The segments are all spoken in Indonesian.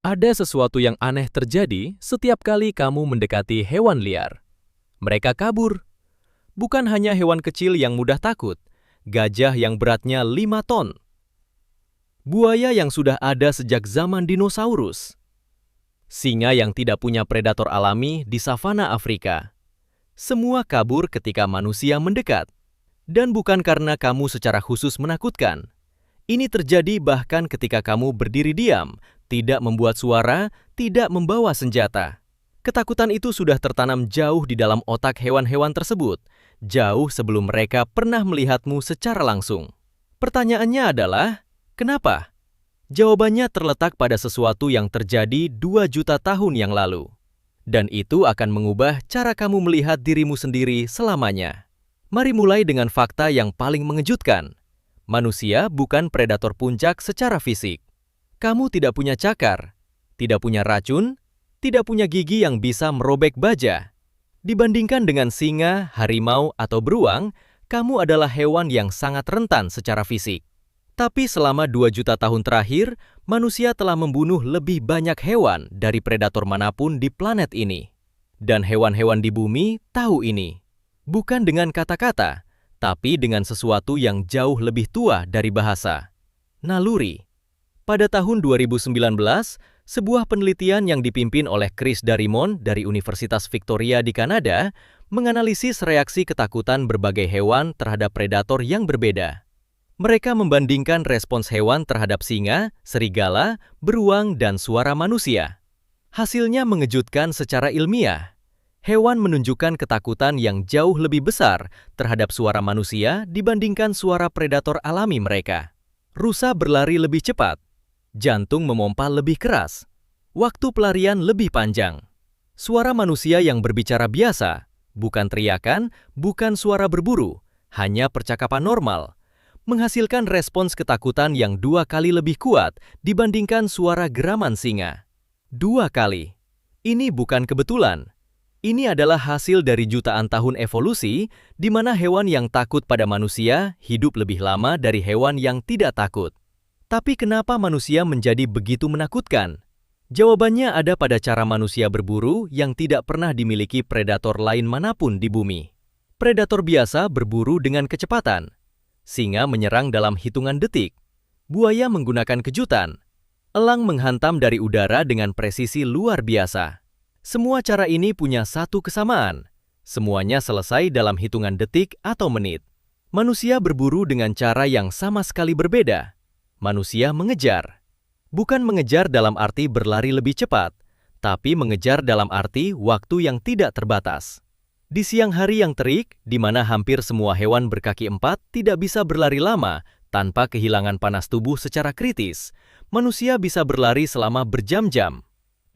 Ada sesuatu yang aneh terjadi setiap kali kamu mendekati hewan liar. Mereka kabur. Bukan hanya hewan kecil yang mudah takut, gajah yang beratnya 5 ton, buaya yang sudah ada sejak zaman dinosaurus, singa yang tidak punya predator alami di savana Afrika. Semua kabur ketika manusia mendekat. Dan bukan karena kamu secara khusus menakutkan. Ini terjadi bahkan ketika kamu berdiri diam, tidak membuat suara, tidak membawa senjata. Ketakutan itu sudah tertanam jauh di dalam otak hewan-hewan tersebut, jauh sebelum mereka pernah melihatmu secara langsung. Pertanyaannya adalah, kenapa? Jawabannya terletak pada sesuatu yang terjadi 2 juta tahun yang lalu. Dan itu akan mengubah cara kamu melihat dirimu sendiri selamanya. Mari mulai dengan fakta yang paling mengejutkan. Manusia bukan predator puncak secara fisik. Kamu tidak punya cakar, tidak punya racun, tidak punya gigi yang bisa merobek baja. Dibandingkan dengan singa, harimau, atau beruang, kamu adalah hewan yang sangat rentan secara fisik. Tapi selama 2 juta tahun terakhir, manusia telah membunuh lebih banyak hewan dari predator manapun di planet ini. Dan hewan-hewan di bumi tahu ini. Bukan dengan kata-kata, tapi dengan sesuatu yang jauh lebih tua dari bahasa. Naluri. Pada tahun 2019, sebuah penelitian yang dipimpin oleh Chris Darimon dari Universitas Victoria di Kanada menganalisis reaksi ketakutan berbagai hewan terhadap predator yang berbeda. Mereka membandingkan respons hewan terhadap singa, serigala, beruang, dan suara manusia. Hasilnya mengejutkan secara ilmiah. Hewan menunjukkan ketakutan yang jauh lebih besar terhadap suara manusia dibandingkan suara predator alami mereka. Rusa berlari lebih cepat, jantung memompa lebih keras, waktu pelarian lebih panjang. Suara manusia yang berbicara biasa, bukan teriakan, bukan suara berburu, hanya percakapan normal, menghasilkan respons ketakutan yang 2 kali lebih kuat dibandingkan suara geraman singa. 2 kali. Ini bukan kebetulan. Ini adalah hasil dari jutaan tahun evolusi, di mana hewan yang takut pada manusia hidup lebih lama dari hewan yang tidak takut. Tapi kenapa manusia menjadi begitu menakutkan? Jawabannya ada pada cara manusia berburu yang tidak pernah dimiliki predator lain manapun di bumi. Predator biasa berburu dengan kecepatan. Singa menyerang dalam hitungan detik. Buaya menggunakan kejutan. Elang menghantam dari udara dengan presisi luar biasa. Semua cara ini punya satu kesamaan. Semuanya selesai dalam hitungan detik atau menit. Manusia berburu dengan cara yang sama sekali berbeda. Manusia mengejar. Bukan mengejar dalam arti berlari lebih cepat, tapi mengejar dalam arti waktu yang tidak terbatas. Di siang hari yang terik, di mana hampir semua hewan berkaki 4 tidak bisa berlari lama tanpa kehilangan panas tubuh secara kritis, manusia bisa berlari selama berjam-jam.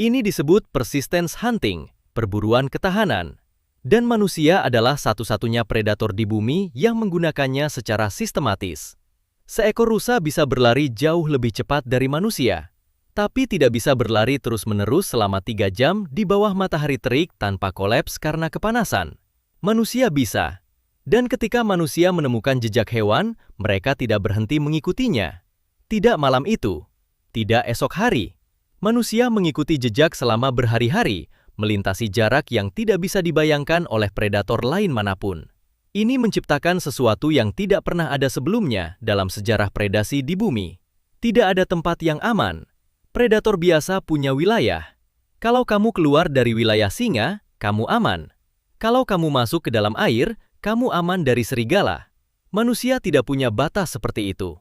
Ini disebut persistence hunting, perburuan ketahanan. Dan manusia adalah satu-satunya predator di bumi yang menggunakannya secara sistematis. Seekor rusa bisa berlari jauh lebih cepat dari manusia, tapi tidak bisa berlari terus-menerus selama 3 jam di bawah matahari terik tanpa kolaps karena kepanasan. Manusia bisa. Dan ketika manusia menemukan jejak hewan, mereka tidak berhenti mengikutinya. Tidak malam itu, tidak esok hari. Manusia mengikuti jejak selama berhari-hari, melintasi jarak yang tidak bisa dibayangkan oleh predator lain manapun. Ini menciptakan sesuatu yang tidak pernah ada sebelumnya dalam sejarah predasi di bumi. Tidak ada tempat yang aman. Predator biasa punya wilayah. Kalau kamu keluar dari wilayah singa, kamu aman. Kalau kamu masuk ke dalam air, kamu aman dari serigala. Manusia tidak punya batas seperti itu.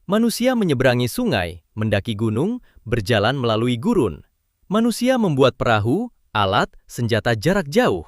Manusia menyeberangi sungai, mendaki gunung, berjalan melalui gurun. Manusia membuat perahu, alat, senjata jarak jauh.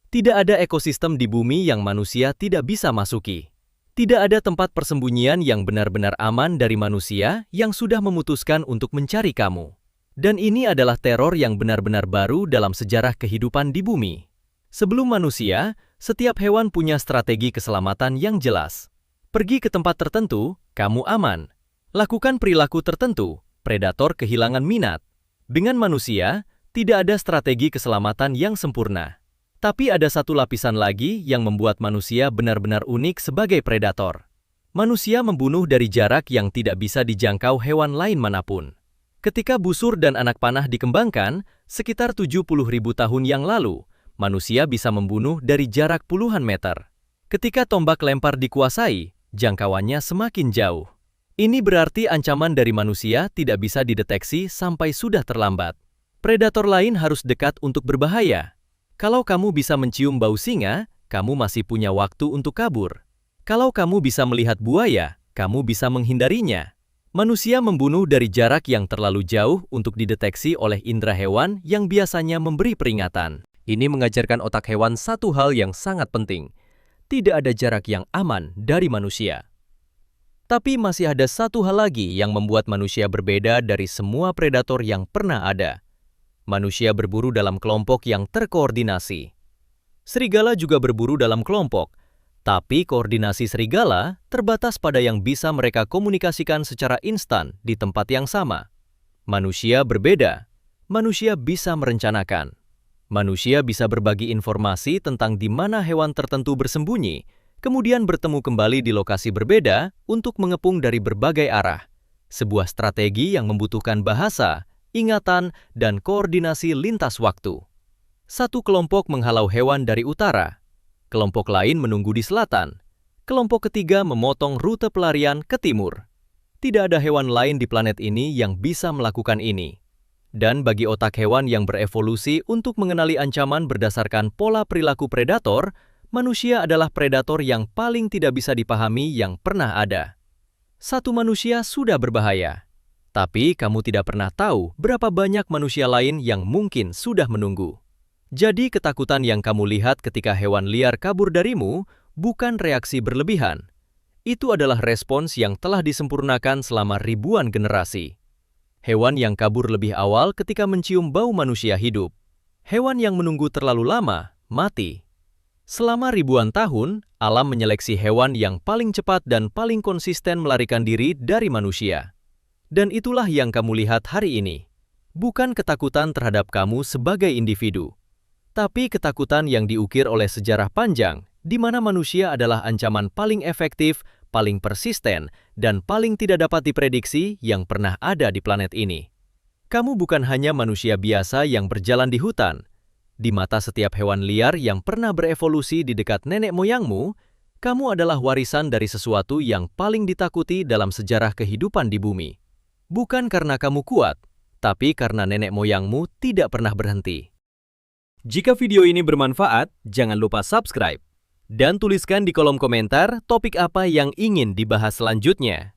Tidak ada ekosistem di bumi yang manusia tidak bisa masuki. Tidak ada tempat persembunyian yang benar-benar aman dari manusia yang sudah memutuskan untuk mencari kamu. Dan ini adalah teror yang benar-benar baru dalam sejarah kehidupan di bumi. Sebelum manusia, setiap hewan punya strategi keselamatan yang jelas. Pergi ke tempat tertentu, kamu aman. Lakukan perilaku tertentu, predator kehilangan minat. Dengan manusia, tidak ada strategi keselamatan yang sempurna. Tapi ada satu lapisan lagi yang membuat manusia benar-benar unik sebagai predator. Manusia membunuh dari jarak yang tidak bisa dijangkau hewan lain manapun. Ketika busur dan anak panah dikembangkan, sekitar 70.000 tahun yang lalu, manusia bisa membunuh dari jarak puluhan meter. Ketika tombak lempar dikuasai, jangkauannya semakin jauh. Ini berarti ancaman dari manusia tidak bisa dideteksi sampai sudah terlambat. Predator lain harus dekat untuk berbahaya. Kalau kamu bisa mencium bau singa, kamu masih punya waktu untuk kabur. Kalau kamu bisa melihat buaya, kamu bisa menghindarinya. Manusia membunuh dari jarak yang terlalu jauh untuk dideteksi oleh indera hewan yang biasanya memberi peringatan. Ini mengajarkan otak hewan satu hal yang sangat penting. Tidak ada jarak yang aman dari manusia. Tapi masih ada satu hal lagi yang membuat manusia berbeda dari semua predator yang pernah ada. Manusia berburu dalam kelompok yang terkoordinasi. Serigala juga berburu dalam kelompok. Tapi koordinasi serigala terbatas pada yang bisa mereka komunikasikan secara instan di tempat yang sama. Manusia berbeda. Manusia bisa merencanakan. Manusia bisa berbagi informasi tentang di mana hewan tertentu bersembunyi, kemudian bertemu kembali di lokasi berbeda untuk mengepung dari berbagai arah. Sebuah strategi yang membutuhkan bahasa, ingatan, dan koordinasi lintas waktu. Satu kelompok menghalau hewan dari utara. Kelompok lain menunggu di selatan. Kelompok ketiga memotong rute pelarian ke timur. Tidak ada hewan lain di planet ini yang bisa melakukan ini. Dan bagi otak hewan yang berevolusi untuk mengenali ancaman berdasarkan pola perilaku predator, manusia adalah predator yang paling tidak bisa dipahami yang pernah ada. Satu manusia sudah berbahaya. Tapi kamu tidak pernah tahu berapa banyak manusia lain yang mungkin sudah menunggu. Jadi ketakutan yang kamu lihat ketika hewan liar kabur darimu bukan reaksi berlebihan. Itu adalah respons yang telah disempurnakan selama ribuan generasi. Hewan yang kabur lebih awal ketika mencium bau manusia hidup. Hewan yang menunggu terlalu lama, mati. Selama ribuan tahun, alam menyeleksi hewan yang paling cepat dan paling konsisten melarikan diri dari manusia. Dan itulah yang kamu lihat hari ini. Bukan ketakutan terhadap kamu sebagai individu. Tapi ketakutan yang diukir oleh sejarah panjang, di mana manusia adalah ancaman paling efektif, paling persisten, dan paling tidak dapat diprediksi yang pernah ada di planet ini. Kamu bukan hanya manusia biasa yang berjalan di hutan. Di mata setiap hewan liar yang pernah berevolusi di dekat nenek moyangmu, kamu adalah warisan dari sesuatu yang paling ditakuti dalam sejarah kehidupan di bumi. Bukan karena kamu kuat, tapi karena nenek moyangmu tidak pernah berhenti. Jika video ini bermanfaat, jangan lupa subscribe. Dan tuliskan di kolom komentar topik apa yang ingin dibahas selanjutnya.